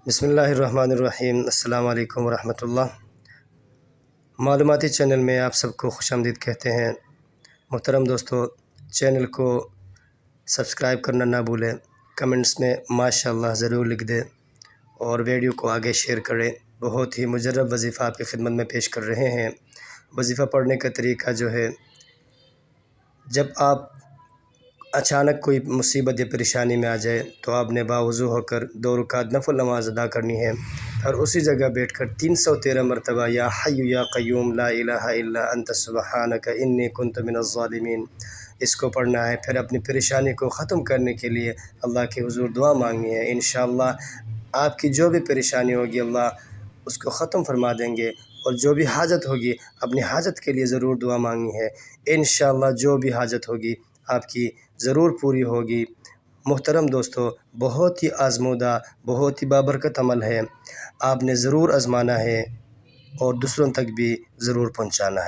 بسم اللہ الرحمن الرحیم۔ السلام علیکم ورحمۃ اللہ۔ معلوماتی چینل میں آپ سب کو خوش آمدید کہتے ہیں۔ محترم دوستو، چینل کو سبسکرائب کرنا نہ بھولیں، کمنٹس میں ماشاءاللہ ضرور لکھ دیں اور ویڈیو کو آگے شیئر کریں۔ بہت ہی مجرب وظیفہ آپ کی خدمت میں پیش کر رہے ہیں۔ وظیفہ پڑھنے کا طریقہ جو ہے، جب آپ اچانک کوئی مصیبت یا پریشانی میں آ جائے تو آپ نے باوضو ہو کر 2 رکعت نفل نماز ادا کرنی ہے اور اسی جگہ بیٹھ کر 313 مرتبہ یا حی یا قیوم لا الہ الا انت سبحانک انی کنت من الظالمین اس کو پڑھنا ہے۔ پھر اپنی پریشانی کو ختم کرنے کے لیے اللہ کے حضور دعا مانگنی ہے۔ انشاءاللہ آپ کی جو بھی پریشانی ہوگی اللہ اس کو ختم فرما دیں گے، اور جو بھی حاجت ہوگی اپنی حاجت کے لیے ضرور دعا مانگنی ہے۔ انشاءاللہ جو بھی حاجت ہوگی آپ کی ضرور پوری ہوگی۔ محترم دوستو، بہت ہی آزمودہ، بہت ہی بابرکت عمل ہے، آپ نے ضرور آزمانا ہے اور دوسروں تک بھی ضرور پہنچانا ہے۔